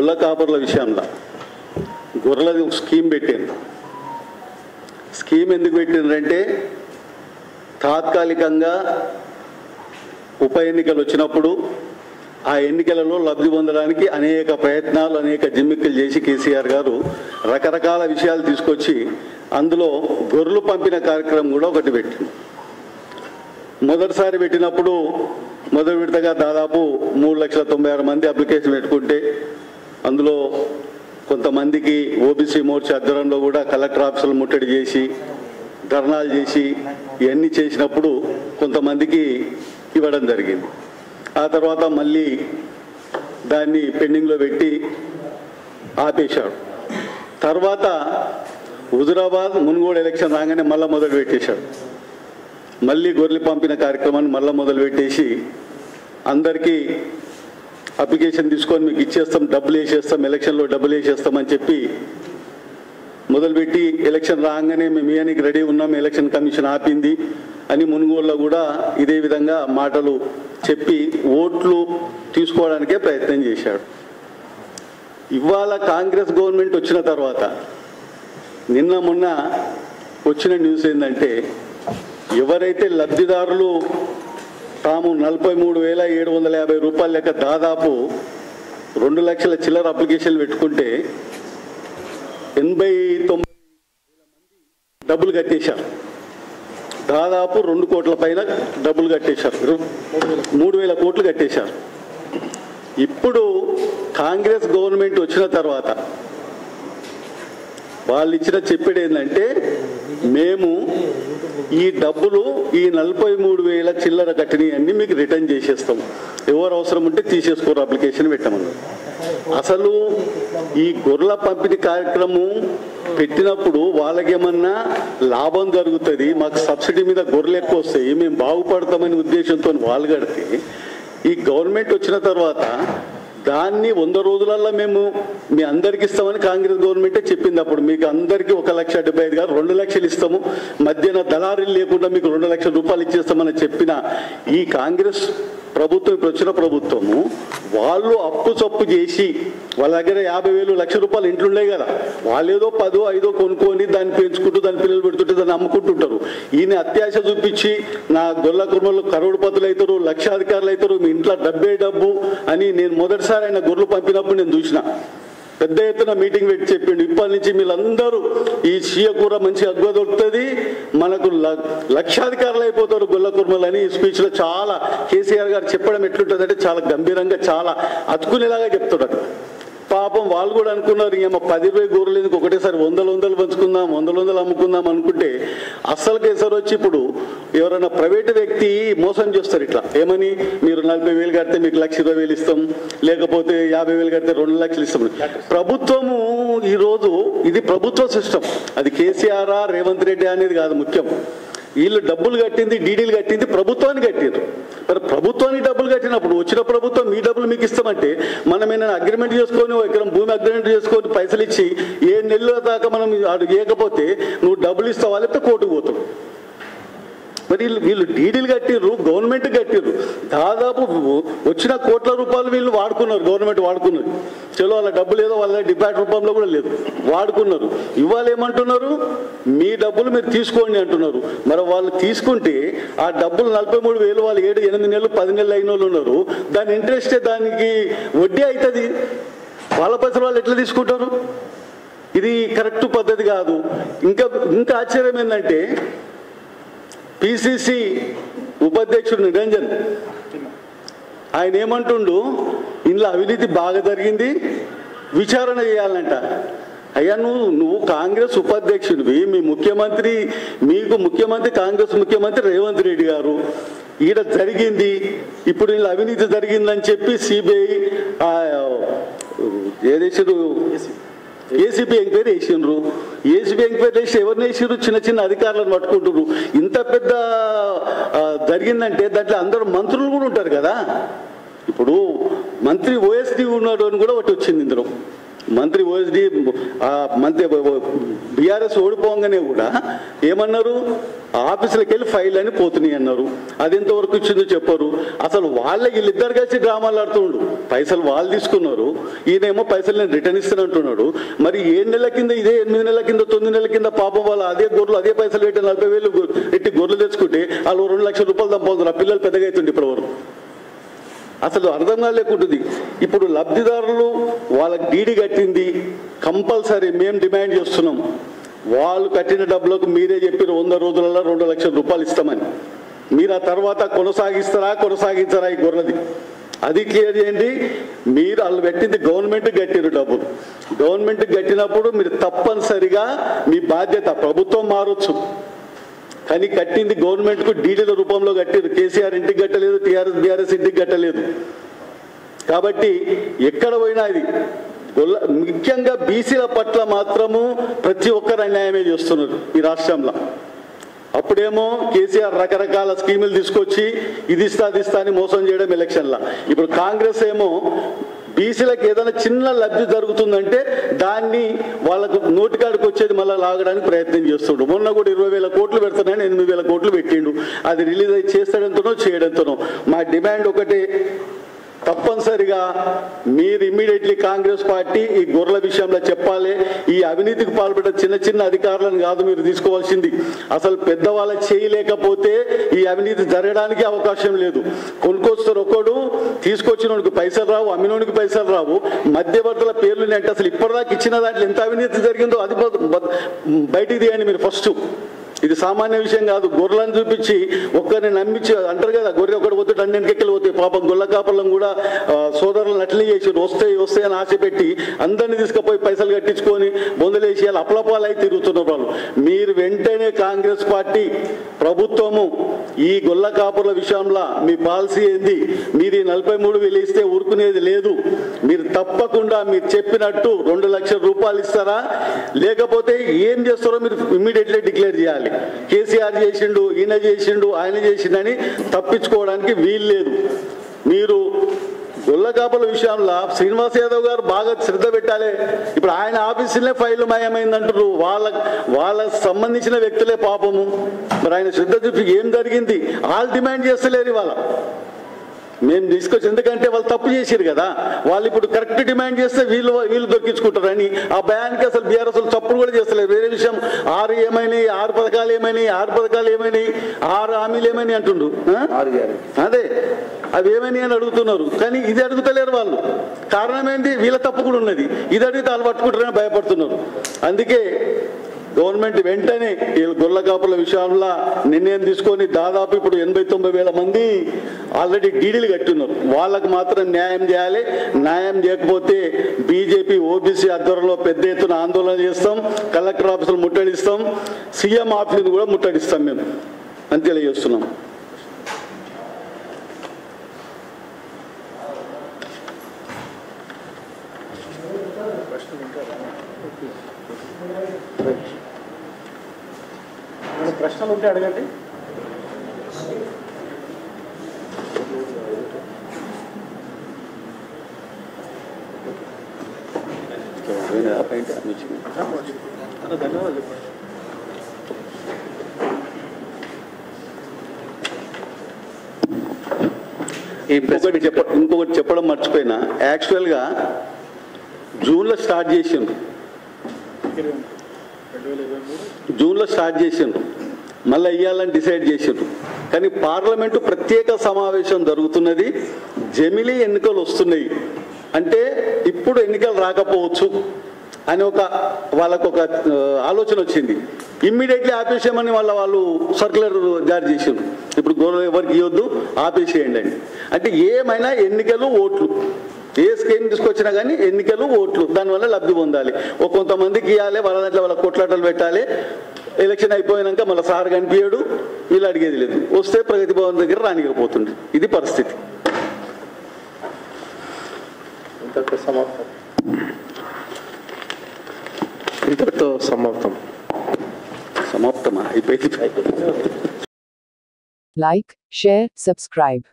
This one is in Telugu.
గొల్ల కాపర్ల విషయంలో గొర్రెలది స్కీమ్ పెట్టాను. స్కీమ్ ఎందుకు పెట్టినారంటే తాత్కాలికంగా ఉప ఎన్నికలు వచ్చినప్పుడు ఆ ఎన్నికలలో లబ్ధి పొందడానికి అనేక ప్రయత్నాలు అనేక జిమ్మిక్కులు చేసి కేసీఆర్ గారు రకరకాల విషయాలు తీసుకొచ్చి అందులో గొర్రెలు పంపిన కార్యక్రమం కూడా ఒకటి పెట్టింది. మొదటిసారి పెట్టినప్పుడు మొదటి విడతగా దాదాపు 3,96,000 మంది అప్లికేషన్ పెట్టుకుంటే అందులో కొంతమందికి ఓబీసీ మోర్చా ఆధ్వర్యంలో కూడా కలెక్టర్ ఆఫీసులు ముట్టడి చేసి ధర్నాలు చేసి ఇవన్నీ చేసినప్పుడు కొంతమందికి ఇవ్వడం జరిగింది. ఆ తర్వాత మళ్ళీ దాన్ని పెండింగ్లో పెట్టి ఆపేశాడు. తర్వాత హుజురాబాద్ మున్గోడు ఎలక్షన్ రాగానే మళ్ళీ మొదలు పెట్టేశాడు. మళ్ళీ గొర్రెలు పంపిన కార్యక్రమాన్ని మళ్ళీ మొదలు పెట్టేసి అందరికీ అప్లికేషన్ తీసుకొని మీకు ఇచ్చేస్తాం, డబ్బులు వేసేస్తాం, ఎలక్షన్లో డబ్బులు వేసేస్తామని చెప్పి మొదలుపెట్టి ఎలక్షన్ రాగానే మేము ఇయనికి రెడీ ఉన్నాం, ఎలక్షన్ కమిషన్ ఆపింది అని మునుగోడులో కూడా ఇదే విధంగా మాటలు చెప్పి ఓట్లు తీసుకోవడానికే ప్రయత్నం చేశాడు. ఇవాళ కాంగ్రెస్ గవర్నమెంట్ వచ్చిన తర్వాత నిన్న మొన్న వచ్చిన న్యూస్ ఏంటంటే ఎవరైతే లబ్ధిదారులు తాము 43,750 రూపాయల లెక్క దాదాపు 2 లక్షల చిల్లర అప్లికేషన్లు పెట్టుకుంటే 89,000 మంది డబ్బులు కట్టేశారు. దాదాపు 2 కోట్ల పైన డబ్బులు కట్టేశారు, 3,000 కోట్లు కట్టేశారు. ఇప్పుడు కాంగ్రెస్ గవర్నమెంట్ వచ్చిన తర్వాత వాళ్ళు ఇచ్చిన చెప్పేది ఏంటంటే మేము ఈ డబ్బులు ఈ 43,000 చిల్లర కట్టినవన్నీ మీకు రిటర్న్ చేసేస్తాం, ఎవరు అవసరం ఉంటే తీసేసుకోరు, అప్లికేషన్ పెట్టమన్నారు. అసలు ఈ గొర్రెల పంపిణీ కార్యక్రమం పెట్టినప్పుడు వాళ్ళకేమన్నా లాభం జరుగుతుంది, మాకు సబ్సిడీ మీద గొర్రెలు ఎక్కువ వస్తాయి, మేము బాగుపడతామనే ఉద్దేశంతో వాళ్ళు కడితే ఈ గవర్నమెంట్ వచ్చిన తర్వాత దాన్ని 100 రోజులలో మేము మీ అందరికి ఇస్తామని కాంగ్రెస్ గవర్నమెంటే చెప్పింది. అప్పుడు మీకు అందరికీ 1,75,000 కాదు 2 లక్షలు ఇస్తాము, మధ్యన దళారీలు లేకుండా మీకు 2 లక్షల రూపాయలు ఇచ్చేస్తామని చెప్పిన ఈ కాంగ్రెస్ ప్రభుత్వం, ఇప్పుడు వచ్చిన ప్రభుత్వము వాళ్ళు అప్పు చప్పు చేసి వాళ్ళ దగ్గర 50,000 లక్ష రూపాయలు ఇంట్లో ఉన్నాయి కదా, వాళ్ళు ఏదో 10, 5 కొనుక్కొని దాన్ని పెంచుకుంటూ దాని పిల్లలు పెడుతుంటే దాన్ని అమ్ముకుంటుంటారు. ఈయన అత్యాశ చూపించి నా గొల్ల కుర్మలు కరోడుపతులు అవుతారు, లక్షాధికారులు అవుతారు, మీ ఇంట్లో డబ్బే డబ్బు అని నేను మొదటిసారి ఆయన గొర్రెలు పంపినప్పుడు నేను చూసిన పెద్ద ఎత్తున మీటింగ్ పెట్టి చెప్పిండు, ఇప్పటి నుంచి మీరందరూ ఈ చీయ కూర మంచి అగ్గు దొరుకుతుంది, మనకు లక్షాధికారులు అయిపోతారు గొల్ల కుర్మలు అని ఈ స్పీచ్లో చాలా కేసీఆర్ గారు చెప్పడం ఎట్లుంటుంది అంటే చాలా గంభీరంగా చాలా అతుకునేలాగా చెప్తాడు. పాపం వాళ్ళు కూడా అనుకున్నారు ఏమో 10-20 గొర్రెలు ఎందుకు ఒకటేసారి 100 పంచుకుందాం, 100 అమ్ముకుందాం అనుకుంటే అస్సలు కేసరి వచ్చి ఇప్పుడు ఎవరైనా ప్రైవేటు వ్యక్తి మోసం చేస్తారు. ఇట్లా ఏమని మీరు 40,000 కడితే మీకు 1,20,000 ఇస్తాం, లేకపోతే 50,000 కడితే 2 లక్షలు ఇస్తాం. ప్రభుత్వము ఈరోజు ఇది ప్రభుత్వ సిస్టమ్, అది కేసీఆర్ రేవంత్ రెడ్డి అనేది కాదు ముఖ్యం. వీళ్ళు డబ్బులు కట్టింది, డీడీలు కట్టింది ప్రభుత్వాన్ని కట్టారు. మరి ప్రభుత్వానికి డబ్బులు కట్టినప్పుడు వచ్చిన ప్రభుత్వం మీ డబ్బులు మీకు ఇస్తామంటే మనం ఏమైనా అగ్రిమెంట్ చేసుకొని ఎకరం భూమి అగ్రిమెంట్ చేసుకొని పైసలు ఇచ్చి 7 నెలల దాకా మనం ఇవ్వకపోతే నువ్వు డబ్బులు ఇస్తావా లేకపోతే కోర్టుకు పోతావు. మరి వీళ్ళు డీడీలు కట్టిర్రు, గవర్నమెంట్ కట్టిర్రు, దాదాపు వచ్చిన కోట్ల రూపాయలు వీళ్ళు వాడుకున్నారు, గవర్నమెంట్ వాడుకున్నారు. చలో వాళ్ళ డబ్బులు ఏదో వాళ్ళ డిపాజిట్ రూపంలో కూడా లేదు, వాడుకున్నారు. ఇవాళ ఏమంటున్నారు, మీ డబ్బులు మీరు తీసుకోండి అంటున్నారు. మరి వాళ్ళు తీసుకుంటే ఆ డబ్బులు 43,000 వాళ్ళు 7, 8 నెలలు 10 నెలలు అయిన వాళ్ళు ఉన్నారు, దాని ఇంట్రెస్టే దానికి వడ్డీ అవుతుంది. వాళ్ళ పైసలు వాళ్ళు ఎట్లా తీసుకుంటారు? ఇది కరెక్ట్ పద్ధతి కాదు. ఇంకా ఆశ్చర్యం ఏంటంటే పిసిసి ఉపాధ్యక్షుడు నిరంజన్ ఆయన ఏమంటుండు, ఇందులో అవినీతి బాగా జరిగింది, విచారణ చేయాలంట. అయ్యా నువ్వు కాంగ్రెస్ ఉపాధ్యక్షుడివి, మీ ముఖ్యమంత్రి కాంగ్రెస్ ముఖ్యమంత్రి రేవంత్ రెడ్డి గారు ఈడ జరిగింది, ఇప్పుడు ఇందులో అవినీతి జరిగిందని చెప్పి సిబిఐ ఏదేశారు ఏసీబీ ఎంక్వైరీ వేసిండ్రు. ఏసీబీ ఎంక్వైరీ వేసి ఎవరిని వేసిర్రు? చిన్న అధికారులను పట్టుకుంటున్నారు. ఇంత పెద్ద జరిగిందంటే దాంట్లో అందరూ మంత్రులు కూడా ఉంటారు కదా. ఇప్పుడు మంత్రి ఓఎస్డీ ఉన్నాడు అని కూడా ఒకటి వచ్చింది ఇందులో. మంత్రి ఓఎస్డి మంత్రి బీఆర్ఎస్ ఓడిపోగానే కూడా ఏమన్నారు, ఆఫీసులకు వెళ్ళి ఫైల్ అని పోతున్నాయి అన్నారు. అది ఎంతవరకు ఇచ్చిందో చెప్పారు. అసలు వీళ్ళిద్దరు కలిసి డ్రామాలు ఆడుతుండు. పైసలు వాళ్ళు తీసుకున్నారు, ఈయనేమో పైసలు నేను రిటర్న్ ఇస్తానంటున్నాడు. మరి 7 నెలల కింద, ఇదే 8 నెలల కింద 9 నెలల కింద పాపం వాళ్ళు అదే గొర్రెలు అదే పైసలు పెట్టి 40,000 పెట్టి గొర్రెలు తెచ్చుకుంటే వాళ్ళు 2 లక్షల రూపాయలు సంపాదుతున్నారు. ఆ పిల్లలు పెద్దగా అవుతుంది ఇప్పటి వరకు. అసలు అర్థం కాలేకుంటుంది. ఇప్పుడు లబ్ధిదారులు వాళ్ళకి డీడీ కట్టింది కంపల్సరీ మేము డిమాండ్ చేస్తున్నాం. వాళ్ళు కట్టిన డబ్బులకు మీరే చెప్పారు 100 రోజులలో 2 లక్షల రూపాయలు ఇస్తామని. మీరు ఆ తర్వాత కొనసాగించరా ఈ గొర్రెది? అది క్లియర్ చేయండి. మీరు వాళ్ళు పెట్టింది గవర్నమెంట్ కట్టిరు డబ్బులు. గవర్నమెంట్ కట్టినప్పుడు మీరు తప్పనిసరిగా మీ బాధ్యత, ప్రభుత్వం మారొచ్చు కానీ కట్టింది గవర్నమెంట్కు డీడీల రూపంలో కట్టారు. కేసీఆర్ ఇంటికి కట్టలేదు, టీఆర్ఎస్ బీఆర్ఎస్ ఇంటికి కట్టలేదు. కాబట్టి ఎక్కడ పోయినా ఇది ముఖ్యంగా బీసీల పట్ల మాత్రము ప్రతి ఒక్కరు అన్యాయమే చేస్తున్నారు ఈ రాష్ట్రంలో. అప్పుడేమో కేసీఆర్ రకరకాల స్కీములు తీసుకొచ్చి ఇది ఇస్తా అని మోసం చేయడం ఎలక్షన్లో. ఇప్పుడు కాంగ్రెస్ ఏమో బీసీలకు ఏదైనా చిన్న లబ్ధి జరుగుతుందంటే దాన్ని వాళ్ళకు నోటికాడికి వచ్చేది మళ్ళీ లాగడానికి ప్రయత్నం చేస్తుండు. మొన్న కూడా 20,000 కోట్లు పెడుతున్నాయని 8,000 కోట్లు పెట్టిండు. అది రిలీజ్ అయ్యి చేస్తాడంతనో చేయడంతనో. మా డిమాండ్ ఒకటే, తప్పనిసరిగా మీరు ఇమ్మీడియట్లీ కాంగ్రెస్ పార్టీ ఈ గొర్రెల విషయంలో చెప్పాలి. ఈ అవినీతికి పాల్పడ్డ చిన్న అధికారులను కాదు మీరు తీసుకోవాల్సింది. అసలు పెద్దవాళ్ళ చేయలేకపోతే ఈ అవినీతి జరగడానికి అవకాశం లేదు. కొనుక్కొస్తారు ఒకడు, తీసుకొచ్చినోడికి పైసలు రావు, అమ్మినోడికి పైసలు రావు, మధ్యవర్తుల పేర్లు అంటే అసలు ఇప్పటిదాకా ఇచ్చిన దాంట్లో ఎంత అవినీతి జరిగిందో అది బయటికి తీయండి మీరు ఫస్ట్. ఇది సామాన్య విషయం కాదు. గొర్రెలను చూపించి ఒక్కరిని నమ్మించి అంటారు కదా, గొర్రె ఒకటి పోతే 2 ఎక్కెళ్ళు పోతాయి. పాపం గొల్ల కాపర్లను కూడా సోదరులను అట్లే చేసి వస్తాయి అని ఆశ పెట్టి అందరినీ తీసుకుపోయి పైసలు కట్టించుకొని బొందలేసి వాళ్ళు అప్లపాలై తిరుగుతున్నారు వాళ్ళు. మీరు వెంటనే కాంగ్రెస్ పార్టీ ప్రభుత్వము ఈ గొల్ల కాపుల విషయంలో మీ పాలసీ ఏంది? మీరు ఈ 43,000 ఇస్తే ఊరుకునేది లేదు. మీరు తప్పకుండా మీరు చెప్పినట్టు 2 లక్షల రూపాయలు ఇస్తారా, లేకపోతే ఏం చేస్తారో మీరు ఇమ్మీడియట్లీ డిక్లేర్ చేయాలి. కేసీఆర్ చేసిండు, ఈయన చేసిండు, ఆయన చేసిండని తప్పించుకోవడానికి వీలు లేదు. మీరు గొల్ల కాపుల విషయంలో శ్రీనివాస్ యాదవ్ గారు బాగా శ్రద్ధ పెట్టాలి. ఇప్పుడు ఆయన ఆఫీసులే ఫైల్ మాయమైందంటారు. వాళ్ళకు సంబంధించిన వ్యక్తులే పాపము. మరి ఆయన శ్రద్ధ చూపి ఏం జరిగింది వాళ్ళు డిమాండ్ చేస్తలేరు ఇవాళ. మేము తీసుకొచ్చి, ఎందుకంటే వాళ్ళు తప్పు చేశారు కదా, వాళ్ళు ఇప్పుడు కరెక్ట్ డిమాండ్ చేస్తే వీళ్ళు దొరికించుకుంటారని ఆ భయానికి అసలు బీఆర్ఎస్ తప్పులు కూడా చేస్తలేరు. వేరే విషయం 6 ఏమైనాయి, 6 పథకాలు ఏమైనాయి, 6 పథకాలు ఏమైనాయి, 6 హామీలు ఏమైనాయి అంటుండ్రు. అదే అవి ఏమైనాయి అని అడుగుతున్నారు. కానీ ఇది అడుగుతలేరు వాళ్ళు. కారణం ఏంటి? వీళ్ళ తప్పు కూడా ఉన్నది. ఇది అడిగితే వాళ్ళు పట్టుకుంటారని భయపడుతున్నారు. అందుకే గవర్నమెంట్ వెంటనే ఈ గొల్ల కాపుల విషయంలో నిర్ణయం తీసుకొని దాదాపు ఇప్పుడు 89,000 మంది ఆల్రెడీ డీడీలు కట్టున్నారు. వాళ్ళకు మాత్రం న్యాయం చేయాలి. న్యాయం చేయకపోతే బీజేపీ ఓబీసీ ఆధ్వర్యంలో పెద్ద ఎత్తున ఆందోళన చేస్తాం. కలెక్టర్ ఆఫీసులు ముట్టడిస్తాం, సీఎం ఆఫీసులు కూడా ముట్టడిస్తాం మేము అని తెలియజేస్తున్నాం. ప్రశ్నలు ఉంటే అడగండి. ఇంకొకటి చెప్పడం మర్చిపోయినా, యాక్చువల్గా జూన్లో స్టార్ట్ చేసిండ్రు. మళ్ళీ ఇవ్వాలని డిసైడ్ చేసిండ్రు. కానీ పార్లమెంటు ప్రత్యేక సమావేశం జరుగుతున్నది, జమిలీ ఎన్నికలు వస్తున్నాయి అంటే ఇప్పుడు ఎన్నికలు రాకపోవచ్చు అని వాళ్ళకు ఒక ఆలోచన వచ్చింది. ఇమ్మీడియట్లీ ఆపేసేయమని వాళ్ళు సర్క్యులర్ జారీ చేసిండ్రు. ఇప్పుడు గొడవ ఎవరికి ఇవ్వద్దు, ఆపేసేయండి అని. అంటే ఏమైనా ఎన్నికలు ఓట్లు, ఏ స్కీమ్ తీసుకొచ్చినా కానీ ఎన్నికలు ఓట్లు, దానివల్ల లబ్ధి పొందాలి. కొంతమందికి ఇవ్వాలి, వాళ్ళ దాంట్లో వాళ్ళ కొట్లాటలు పెట్టాలి. ఎలక్షన్ అయిపోయినాక మళ్ళీ సార్ కనిపించాడు, వీళ్ళు అడిగేది లేదు. వస్తే ప్రగతి భవన్ దగ్గర రానికపోతుంది. ఇది పరిస్థితి. ఇంతటితో సమాప్తమా? అయిపోయింది. Like, share, subscribe.